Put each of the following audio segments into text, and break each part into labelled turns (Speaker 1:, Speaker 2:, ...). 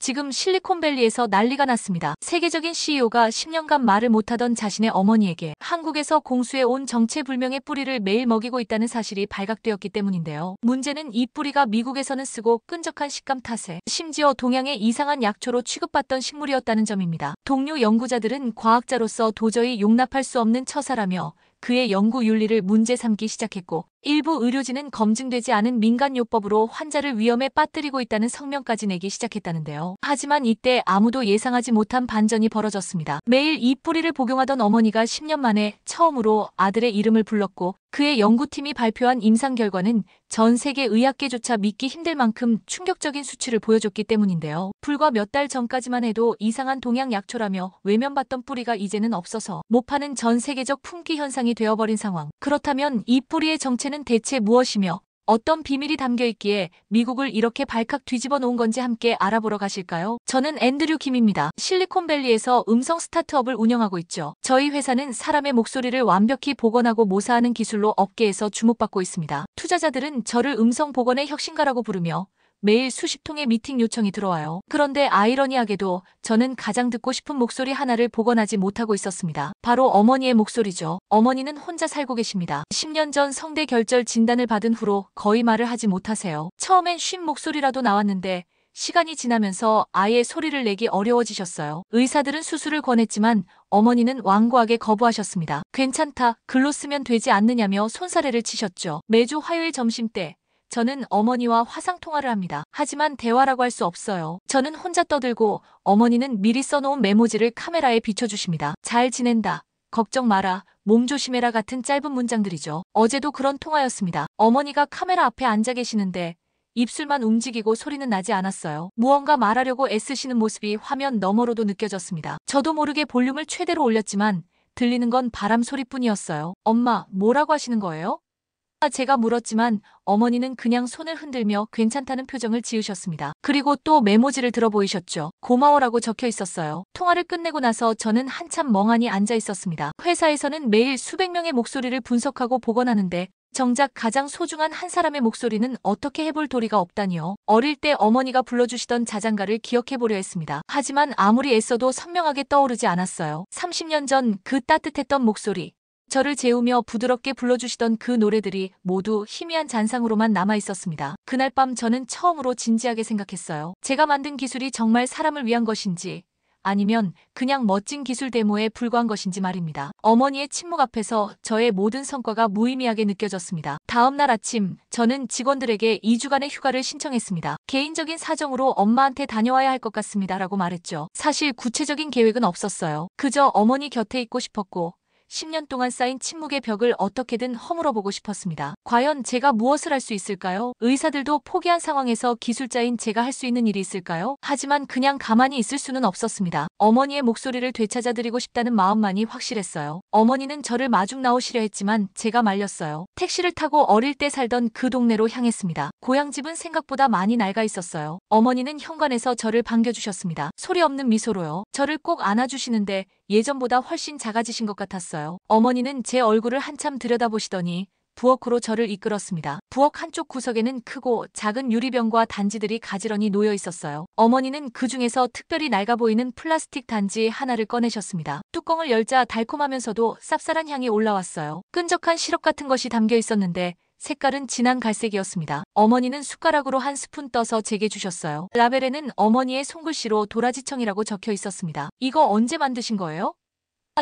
Speaker 1: 지금 실리콘밸리에서 난리가 났습니다. 세계적인 CEO가 10년간 말을 못하던 자신의 어머니에게 한국에서 공수해 온 정체불명의 뿌리를 매일 먹이고 있다는 사실이 발각되었기 때문인데요. 문제는 이 뿌리가 미국에서는 쓰고 끈적한 식감 탓에 심지어 동양의 이상한 약초로 취급받던 식물이었다는 점입니다. 동료 연구자들은 과학자로서 도저히 용납할 수 없는 처사라며 그의 연구 윤리를 문제 삼기 시작했고, 일부 의료진은 검증되지 않은 민간요법으로 환자를 위험에 빠뜨리고 있다는 성명까지 내기 시작했다는데요. 하지만 이때 아무도 예상하지 못한 반전이 벌어졌습니다. 매일 이 뿌리를 복용하던 어머니가 10년 만에 처음으로 아들의 이름을 불렀고, 그의 연구팀이 발표한 임상 결과는 전 세계 의학계조차 믿기 힘들 만큼 충격적인 수치를 보여줬기 때문인데요. 불과 몇 달 전까지만 해도 이상한 동양 약초라며 외면받던 뿌리가 이제는 없어서 못 파는 전 세계적 품귀 현상이 되어버린 상황. 그렇다면 이 뿌리의 정체는 대체 무엇이며 어떤 비밀이 담겨 있기에 미국을 이렇게 발칵 뒤집어 놓은 건지 함께 알아보러 가실까요? 저는 앤드류 김입니다. 실리콘밸리에서 음성 스타트업을 운영하고 있죠. 저희 회사는 사람의 목소리를 완벽히 복원하고 모사하는 기술로 업계에서 주목받고 있습니다. 투자자들은 저를 음성 복원의 혁신가라고 부르며 매일 수십 통의 미팅 요청이 들어와요. 그런데 아이러니하게도 저는 가장 듣고 싶은 목소리 하나를 복원하지 못하고 있었습니다. 바로 어머니의 목소리죠. 어머니는 혼자 살고 계십니다. 10년 전 성대 결절 진단을 받은 후로 거의 말을 하지 못하세요. 처음엔 쉰 목소리라도 나왔는데 시간이 지나면서 아예 소리를 내기 어려워지셨어요. 의사들은 수술을 권했지만 어머니는 완고하게 거부하셨습니다. 괜찮다, 글로 쓰면 되지 않느냐며 손사래를 치셨죠. 매주 화요일 점심때 저는 어머니와 화상통화를 합니다. 하지만 대화라고 할 수 없어요. 저는 혼자 떠들고 어머니는 미리 써놓은 메모지를 카메라에 비춰주십니다. 잘 지낸다. 걱정 마라. 몸 조심해라 같은 짧은 문장들이죠. 어제도 그런 통화였습니다. 어머니가 카메라 앞에 앉아 계시는데 입술만 움직이고 소리는 나지 않았어요. 무언가 말하려고 애쓰시는 모습이 화면 너머로도 느껴졌습니다. 저도 모르게 볼륨을 최대로 올렸지만 들리는 건 바람 소리뿐이었어요. 엄마, 뭐라고 하시는 거예요? 제가 물었지만 어머니는 그냥 손을 흔들며 괜찮다는 표정을 지으셨습니다. 그리고 또 메모지를 들어 보이셨죠. 고마워라고 적혀 있었어요. 통화를 끝내고 나서 저는 한참 멍하니 앉아 있었습니다. 회사에서는 매일 수백 명의 목소리를 분석하고 복원하는데 정작 가장 소중한 한 사람의 목소리는 어떻게 해볼 도리가 없다니요. 어릴 때 어머니가 불러주시던 자장가를 기억해보려 했습니다. 하지만 아무리 애써도 선명하게 떠오르지 않았어요. 30년 전 그 따뜻했던 목소리. 저를 재우며 부드럽게 불러주시던 그 노래들이 모두 희미한 잔상으로만 남아있었습니다. 그날 밤 저는 처음으로 진지하게 생각했어요. 제가 만든 기술이 정말 사람을 위한 것인지 아니면 그냥 멋진 기술 데모에 불과한 것인지 말입니다. 어머니의 침묵 앞에서 저의 모든 성과가 무의미하게 느껴졌습니다. 다음 날 아침 저는 직원들에게 2주간의 휴가를 신청했습니다. 개인적인 사정으로 엄마한테 다녀와야 할 것 같습니다 라고 말했죠. 사실 구체적인 계획은 없었어요. 그저 어머니 곁에 있고 싶었고 10년 동안 쌓인 침묵의 벽을 어떻게든 허물어보고 싶었습니다. 과연 제가 무엇을 할 수 있을까요? 의사들도 포기한 상황에서 기술자인 제가 할 수 있는 일이 있을까요? 하지만 그냥 가만히 있을 수는 없었습니다. 어머니의 목소리를 되찾아드리고 싶다는 마음만이 확실했어요. 어머니는 저를 마중 나오시려 했지만 제가 말렸어요. 택시를 타고 어릴 때 살던 그 동네로 향했습니다. 고향집은 생각보다 많이 낡아 있었어요. 어머니는 현관에서 저를 반겨주셨습니다. 소리 없는 미소로요. 저를 꼭 안아주시는데 예전보다 훨씬 작아지신 것 같았어요. 어머니는 제 얼굴을 한참 들여다보시더니 부엌으로 저를 이끌었습니다. 부엌 한쪽 구석에는 크고 작은 유리병과 단지들이 가지런히 놓여 있었어요. 어머니는 그 중에서 특별히 낡아 보이는 플라스틱 단지 하나를 꺼내셨습니다. 뚜껑을 열자 달콤하면서도 쌉쌀한 향이 올라왔어요. 끈적한 시럽 같은 것이 담겨 있었는데 색깔은 진한 갈색이었습니다. 어머니는 숟가락으로 한 스푼 떠서 제게 주셨어요. 라벨에는 어머니의 손글씨로 도라지청이라고 적혀 있었습니다. 이거 언제 만드신 거예요?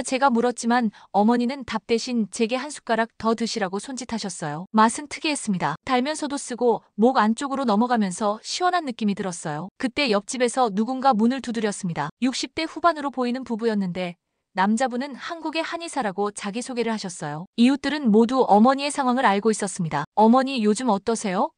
Speaker 1: 제가 물었지만 어머니는 답 대신 제게 한 숟가락 더 드시라고 손짓하셨어요. 맛은 특이했습니다. 달면서도 쓰고 목 안쪽으로 넘어가면서 시원한 느낌이 들었어요. 그때 옆집에서 누군가 문을 두드렸습니다. 60대 후반으로 보이는 부부였는데 남자분은 한국의 한의사라고 자기소개를 하셨어요. 이웃들은 모두 어머니의 상황을 알고 있었습니다. 어머니 요즘 어떠세요?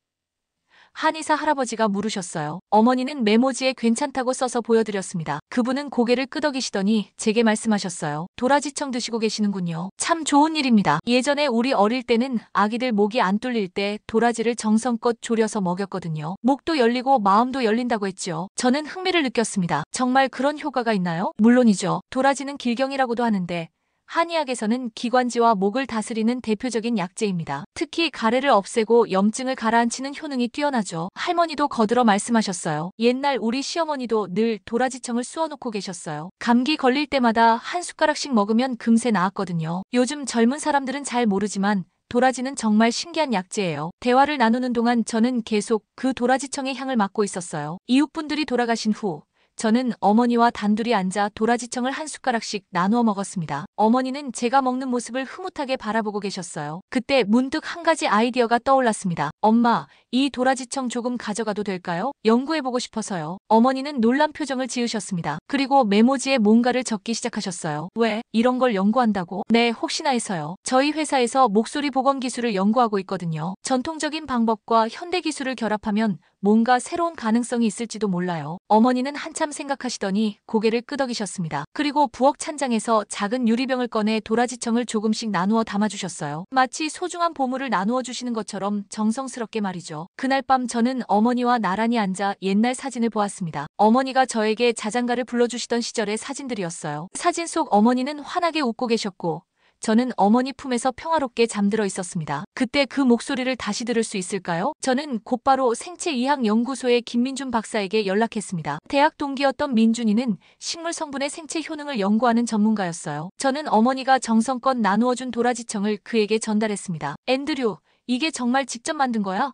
Speaker 1: 한의사 할아버지가 물으셨어요. 어머니는 메모지에 괜찮다고 써서 보여드렸습니다. 그분은 고개를 끄덕이시더니 제게 말씀하셨어요. 도라지청 드시고 계시는군요. 참 좋은 일입니다. 예전에 우리 어릴 때는 아기들 목이 안 뚫릴 때 도라지를 정성껏 졸여서 먹였거든요. 목도 열리고 마음도 열린다고 했죠. 저는 흥미를 느꼈습니다. 정말 그런 효과가 있나요? 물론이죠. 도라지는 길경이라고도 하는데 한의학에서는 기관지와 목을 다스리는 대표적인 약재입니다. 특히 가래를 없애고 염증을 가라앉히는 효능이 뛰어나죠. 할머니도 거들어 말씀하셨어요. 옛날 우리 시어머니도 늘 도라지청을 쑤어놓고 계셨어요. 감기 걸릴 때마다 한 숟가락씩 먹으면 금세 나았거든요. 요즘 젊은 사람들은 잘 모르지만 도라지는 정말 신기한 약재예요. 대화를 나누는 동안 저는 계속 그 도라지청의 향을 맡고 있었어요. 이웃분들이 돌아가신 후 저는 어머니와 단둘이 앉아 도라지청을 한 숟가락씩 나누어 먹었습니다. 어머니는 제가 먹는 모습을 흐뭇하게 바라보고 계셨어요. 그때 문득 한 가지 아이디어가 떠올랐습니다. 엄마, 이 도라지청 조금 가져가도 될까요? 연구해보고 싶어서요. 어머니는 놀란 표정을 지으셨습니다. 그리고 메모지에 뭔가를 적기 시작하셨어요. 왜? 이런 걸 연구한다고? 네, 혹시나 해서요. 저희 회사에서 목소리 복원 기술을 연구하고 있거든요. 전통적인 방법과 현대 기술을 결합하면 뭔가 새로운 가능성이 있을지도 몰라요. 어머니는 한참 생각하시더니 고개를 끄덕이셨습니다. 그리고 부엌 찬장에서 작은 유리병을 꺼내 도라지청을 조금씩 나누어 담아주셨어요. 마치 소중한 보물을 나누어 주시는 것처럼 정성스럽게 말이죠. 그날 밤 저는 어머니와 나란히 앉아 옛날 사진을 보았습니다. 어머니가 저에게 자장가를 불러주시던 시절의 사진들이었어요. 사진 속 어머니는 환하게 웃고 계셨고 저는 어머니 품에서 평화롭게 잠들어 있었습니다. 그때 그 목소리를 다시 들을 수 있을까요? 저는 곧바로 생체이학연구소의 김민준 박사에게 연락했습니다. 대학 동기였던 민준이는 식물 성분의 생체 효능을 연구하는 전문가였어요. 저는 어머니가 정성껏 나누어준 도라지청을 그에게 전달했습니다. 앤드류, 이게 정말 직접 만든 거야?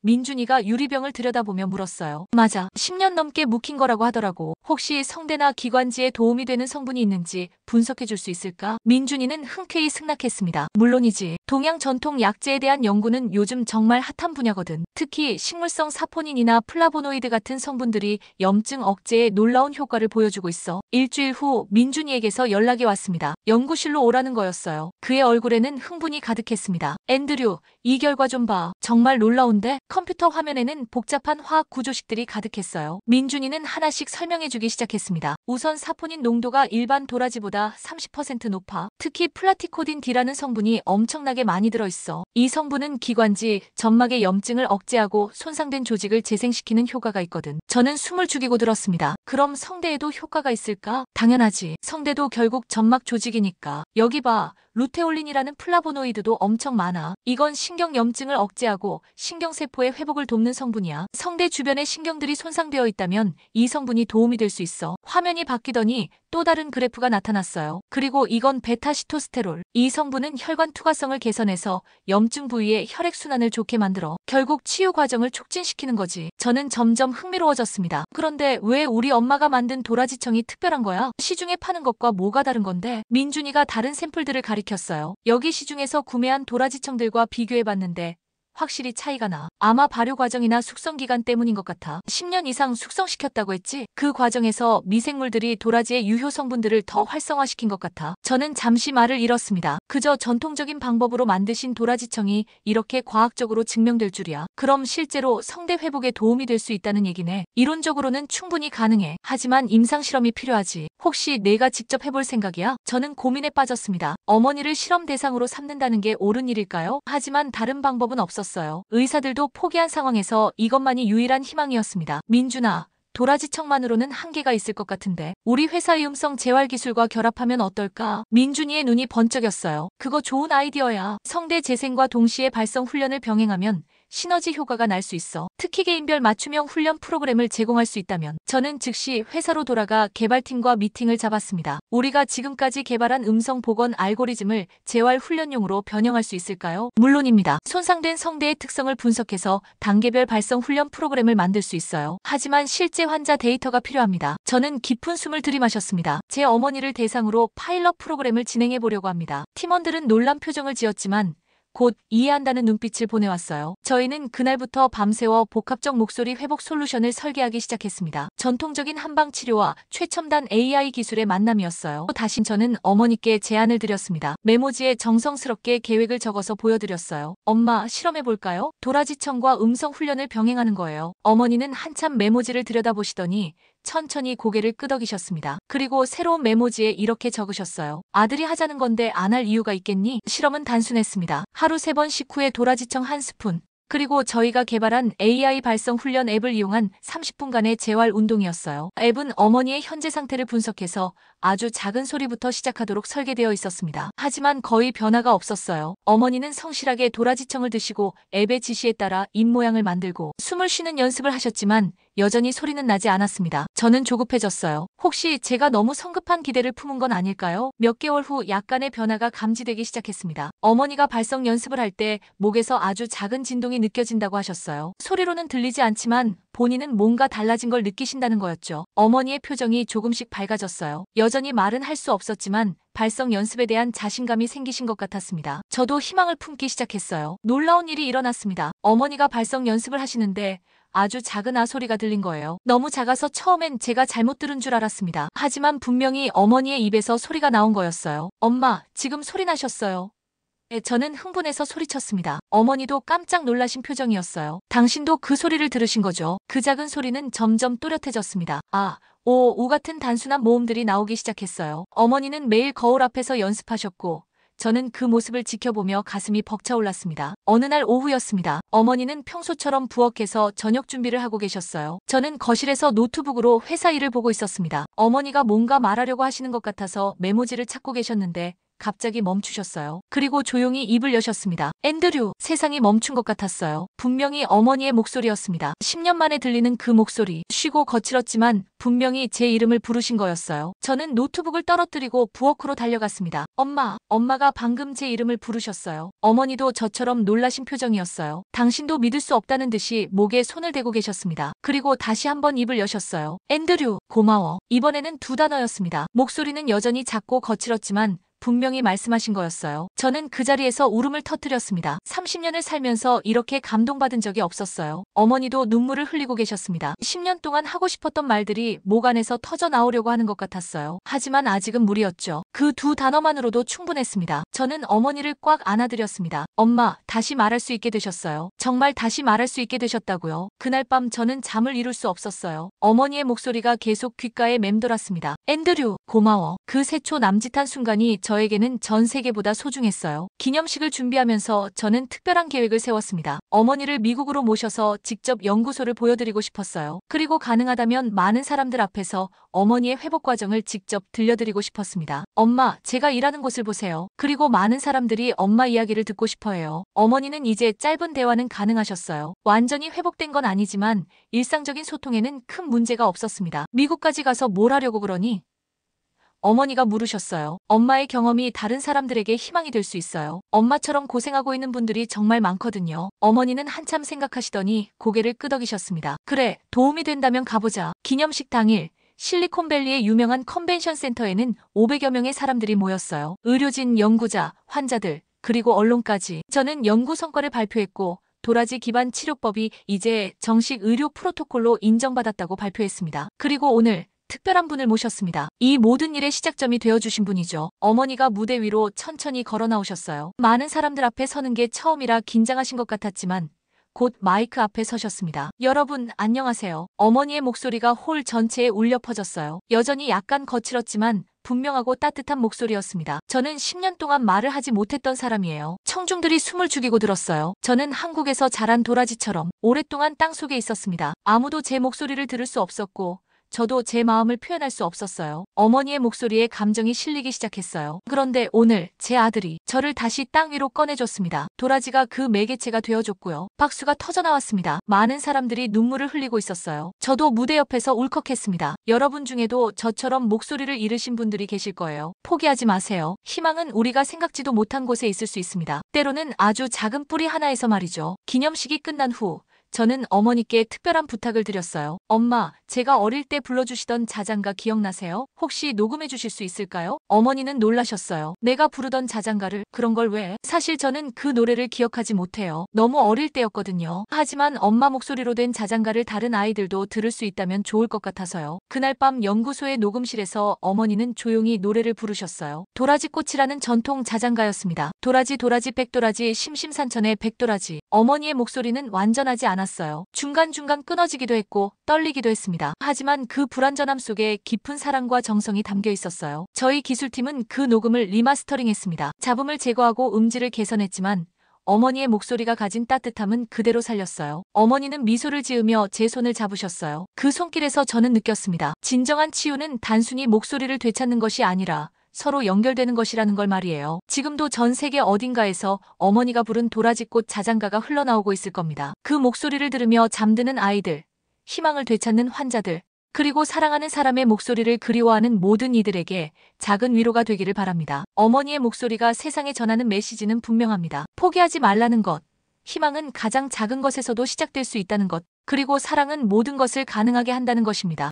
Speaker 1: 민준이가 유리병을 들여다보며 물었어요. 맞아. 10년 넘게 묵힌 거라고 하더라고. 혹시 성대나 기관지에 도움이 되는 성분이 있는지 분석해 줄 수 있을까? 민준이는 흔쾌히 승낙했습니다. 물론이지. 동양 전통 약재에 대한 연구는 요즘 정말 핫한 분야거든. 특히 식물성 사포닌이나 플라보노이드 같은 성분들이 염증 억제에 놀라운 효과를 보여주고 있어. 일주일 후 민준이에게서 연락이 왔습니다. 연구실로 오라는 거였어요. 그의 얼굴에는 흥분이 가득했습니다. 앤드류, 이 결과 좀 봐. 정말 놀라운데? 컴퓨터 화면에는 복잡한 화학 구조식들이 가득했어요. 민준이는 하나씩 설명해주기 시작했습니다. 우선 사포닌 농도가 일반 도라지보다 30% 높아. 특히 플라티코딘 D라는 성분이 엄청나게 많이 들어있어. 이 성분은 기관지, 점막의 염증을 억제하고 손상된 조직을 재생시키는 효과가 있거든. 저는 숨을 죽이고 들었습니다. 그럼 성대에도 효과가 있을까? 당연하지. 성대도 결국 점막 조직이니까. 여기 봐. 루테올린이라는 플라보노이드도 엄청 많아. 이건 신경 염증을 억제하고 신경세포의 회복을 돕는 성분이야. 성대 주변에 신경들이 손상되어 있다면 이 성분이 도움이 될 수 있어. 화면이 바뀌더니 또 다른 그래프가 나타났어요. 그리고 이건 베타시토스테롤. 이 성분은 혈관 투과성을 개선해서 염증 부위의 혈액순환을 좋게 만들어. 결국 치유 과정을 촉진시키는 거지. 저는 점점 흥미로워졌습니다. 그런데 왜 우리 엄마가 만든 도라지청이 특별한 거야? 시중에 파는 것과 뭐가 다른 건데? 민준이가 다른 샘플들을 가리켰어요. 여기 시중에서 구매한 도라지청들과 비교해봤는데 확실히 차이가 나. 아마 발효 과정이나 숙성 기간 때문인 것 같아. 10년 이상 숙성시켰다고 했지? 그 과정에서 미생물들이 도라지의 유효 성분들을 더 활성화시킨 것 같아. 저는 잠시 말을 잃었습니다. 그저 전통적인 방법으로 만드신 도라지청이 이렇게 과학적으로 증명될 줄이야. 그럼 실제로 성대 회복에 도움이 될 수 있다는 얘기네. 이론적으로는 충분히 가능해. 하지만 임상 실험이 필요하지. 혹시 내가 직접 해볼 생각이야? 저는 고민에 빠졌습니다. 어머니를 실험 대상으로 삼는다는 게 옳은 일일까요? 하지만 다른 방법은 없었어요. 의사들도 포기한 상황에서 이것만이 유일한 희망이었습니다. 민준아, 도라지청만으로는 한계가 있을 것 같은데 우리 회사의 음성 재활 기술과 결합하면 어떨까? 민준이의 눈이 번쩍였어요. 그거 좋은 아이디어야. 성대 재생과 동시에 발성 훈련을 병행하면 시너지 효과가 날 수 있어. 특히 개인별 맞춤형 훈련 프로그램을 제공할 수 있다면. 저는 즉시 회사로 돌아가 개발팀과 미팅을 잡았습니다. 우리가 지금까지 개발한 음성 복원 알고리즘을 재활 훈련용으로 변형할 수 있을까요? 물론입니다. 손상된 성대의 특성을 분석해서 단계별 발성 훈련 프로그램을 만들 수 있어요. 하지만 실제 환자 데이터가 필요합니다. 저는 깊은 숨을 들이마셨습니다. 제 어머니를 대상으로 파일럿 프로그램을 진행해 보려고 합니다. 팀원들은 놀란 표정을 지었지만 곧 이해한다는 눈빛을 보내왔어요. 저희는 그날부터 밤새워 복합적 목소리 회복 솔루션을 설계하기 시작했습니다. 전통적인 한방 치료와 최첨단 AI 기술의 만남이었어요. 다시 저는 어머니께 제안을 드렸습니다. 메모지에 정성스럽게 계획을 적어서 보여드렸어요. 엄마, 실험해볼까요? 도라지청과 음성 훈련을 병행하는 거예요. 어머니는 한참 메모지를 들여다보시더니 천천히 고개를 끄덕이셨습니다. 그리고 새로운 메모지에 이렇게 적으셨어요. 아들이 하자는 건데 안 할 이유가 있겠니? 실험은 단순했습니다. 하루 3번 식후에 도라지청 1스푼, 그리고 저희가 개발한 AI 발성 훈련 앱을 이용한 30분간의 재활 운동이었어요. 앱은 어머니의 현재 상태를 분석해서 아주 작은 소리부터 시작하도록 설계되어 있었습니다. 하지만 거의 변화가 없었어요. 어머니는 성실하게 도라지청을 드시고 앱의 지시에 따라 입 모양을 만들고 숨을 쉬는 연습을 하셨지만 여전히 소리는 나지 않았습니다. 저는 조급해졌어요. 혹시 제가 너무 성급한 기대를 품은 건 아닐까요? 몇 개월 후 약간의 변화가 감지되기 시작했습니다. 어머니가 발성 연습을 할 때 목에서 아주 작은 진동이 느껴진다고 하셨어요. 소리로는 들리지 않지만 본인은 뭔가 달라진 걸 느끼신다는 거였죠. 어머니의 표정이 조금씩 밝아졌어요. 여전히 말은 할 수 없었지만 발성 연습에 대한 자신감이 생기신 것 같았습니다. 저도 희망을 품기 시작했어요. 놀라운 일이 일어났습니다. 어머니가 발성 연습을 하시는데 아주 작은 소리가 들린 거예요. 너무 작아서 처음엔 제가 잘못 들은 줄 알았습니다. 하지만 분명히 어머니의 입에서 소리가 나온 거였어요. 엄마, 지금 소리 나셨어요. 네, 저는 흥분해서 소리쳤습니다. 어머니도 깜짝 놀라신 표정이었어요. 당신도 그 소리를 들으신 거죠? 그 작은 소리는 점점 또렷해졌습니다. 오 같은 단순한 모음들이 나오기 시작했어요. 어머니는 매일 거울 앞에서 연습하셨고 저는 그 모습을 지켜보며 가슴이 벅차올랐습니다. 어느 날 오후였습니다. 어머니는 평소처럼 부엌에서 저녁 준비를 하고 계셨어요. 저는 거실에서 노트북으로 회사 일을 보고 있었습니다. 어머니가 뭔가 말하려고 하시는 것 같아서 메모지를 찾고 계셨는데 갑자기 멈추셨어요. 그리고 조용히 입을 여셨습니다. 앤드류, 세상이 멈춘 것 같았어요. 분명히 어머니의 목소리였습니다. 10년 만에 들리는 그 목소리, 쉬고 거칠었지만 분명히 제 이름을 부르신 거였어요. 저는 노트북을 떨어뜨리고 부엌으로 달려갔습니다. 엄마가 방금 제 이름을 부르셨어요. 어머니도 저처럼 놀라신 표정이었어요. 당신도 믿을 수 없다는 듯이 목에 손을 대고 계셨습니다. 그리고 다시 한번 입을 여셨어요. 앤드류, 고마워. 이번에는 두 단어였습니다. 목소리는 여전히 작고 거칠었지만 분명히 말씀하신 거였어요. 저는 그 자리에서 울음을 터뜨렸습니다. 30년을 살면서 이렇게 감동받은 적이 없었어요. 어머니도 눈물을 흘리고 계셨습니다. 10년 동안 하고 싶었던 말들이 목 안에서 터져 나오려고 하는 것 같았어요. 하지만 아직은 무리였죠. 그 두 단어만으로도 충분했습니다. 저는 어머니를 꽉 안아드렸습니다. 엄마, 다시 말할 수 있게 되셨어요. 정말 다시 말할 수 있게 되셨다고요. 그날 밤 저는 잠을 이룰 수 없었어요. 어머니의 목소리가 계속 귓가에 맴돌았습니다. 앤드류, 고마워. 그 새초 남짓한 순간이 저에게는 전 세계보다 소중했어요. 기념식을 준비하면서 저는 특별한 계획을 세웠습니다. 어머니를 미국으로 모셔서 직접 연구소를 보여드리고 싶었어요. 그리고 가능하다면 많은 사람들 앞에서 어머니의 회복 과정을 직접 들려드리고 싶었습니다. 엄마, 제가 일하는 곳을 보세요. 그리고 많은 사람들이 엄마 이야기를 듣고 싶어해요. 어머니는 이제 짧은 대화는 가능하셨어요. 완전히 회복된 건 아니지만 일상적인 소통에는 큰 문제가 없었습니다. 미국까지 가서 뭘 하려고 그러니? 어머니가 물으셨어요. 엄마의 경험이 다른 사람들에게 희망이 될 수 있어요. 엄마처럼 고생하고 있는 분들이 정말 많거든요. 어머니는 한참 생각하시더니 고개를 끄덕이셨습니다. 그래, 도움이 된다면 가보자. 기념식 당일 실리콘밸리의 유명한 컨벤션 센터에는 500여 명의 사람들이 모였어요. 의료진, 연구자, 환자들, 그리고 언론까지. 저는 연구 성과를 발표했고 도라지 기반 치료법이 이제 정식 의료 프로토콜로 인정받았다고 발표했습니다. 그리고 오늘 특별한 분을 모셨습니다. 이 모든 일의 시작점이 되어주신 분이죠. 어머니가 무대 위로 천천히 걸어 나오셨어요. 많은 사람들 앞에 서는 게 처음이라 긴장하신 것 같았지만 곧 마이크 앞에 서셨습니다. 여러분, 안녕하세요. 어머니의 목소리가 홀 전체에 울려 퍼졌어요. 여전히 약간 거칠었지만 분명하고 따뜻한 목소리였습니다. 저는 10년 동안 말을 하지 못했던 사람이에요. 청중들이 숨을 죽이고 들었어요. 저는 한국에서 자란 도라지처럼 오랫동안 땅속에 있었습니다. 아무도 제 목소리를 들을 수 없었고 저도 제 마음을 표현할 수 없었어요. 어머니의 목소리에 감정이 실리기 시작했어요. 그런데 오늘 제 아들이 저를 다시 땅 위로 꺼내줬습니다. 도라지가 그 매개체가 되어줬고요. 박수가 터져나왔습니다. 많은 사람들이 눈물을 흘리고 있었어요. 저도 무대 옆에서 울컥했습니다. 여러분 중에도 저처럼 목소리를 잃으신 분들이 계실 거예요. 포기하지 마세요. 희망은 우리가 생각지도 못한 곳에 있을 수 있습니다. 때로는 아주 작은 뿌리 하나에서 말이죠. 기념식이 끝난 후 저는 어머니께 특별한 부탁을 드렸어요. 엄마, 제가 어릴 때 불러주시던 자장가 기억나세요? 혹시 녹음해 주실 수 있을까요? 어머니는 놀라셨어요. 내가 부르던 자장가를 그런 걸 왜? 사실 저는 그 노래를 기억하지 못해요. 너무 어릴 때였거든요. 하지만 엄마 목소리로 된 자장가를 다른 아이들도 들을 수 있다면 좋을 것 같아서요. 그날 밤 연구소의 녹음실에서 어머니는 조용히 노래를 부르셨어요. 도라지꽃이라는 전통 자장가였습니다. 도라지 도라지 백도라지 심심산천의 백도라지. 어머니의 목소리는 완전하지 않았어요. 중간중간 끊어지기도 했고 떨리기도 했습니다. 하지만 그 불완전함 속에 깊은 사랑과 정성이 담겨 있었어요. 저희 기술팀은 그 녹음을 리마스터링했습니다. 잡음을 제거하고 음질을 개선했지만 어머니의 목소리가 가진 따뜻함은 그대로 살렸어요. 어머니는 미소를 지으며 제 손을 잡으셨어요. 그 손길에서 저는 느꼈습니다. 진정한 치유는 단순히 목소리를 되찾는 것이 아니라 서로 연결되는 것이라는 걸 말이에요. 지금도 전 세계 어딘가에서 어머니가 부른 도라지꽃 자장가가 흘러나오고 있을 겁니다. 그 목소리를 들으며 잠드는 아이들, 희망을 되찾는 환자들, 그리고 사랑하는 사람의 목소리를 그리워하는 모든 이들에게 작은 위로가 되기를 바랍니다. 어머니의 목소리가 세상에 전하는 메시지는 분명합니다. 포기하지 말라는 것, 희망은 가장 작은 것에서도 시작될 수 있다는 것, 그리고 사랑은 모든 것을 가능하게 한다는 것입니다.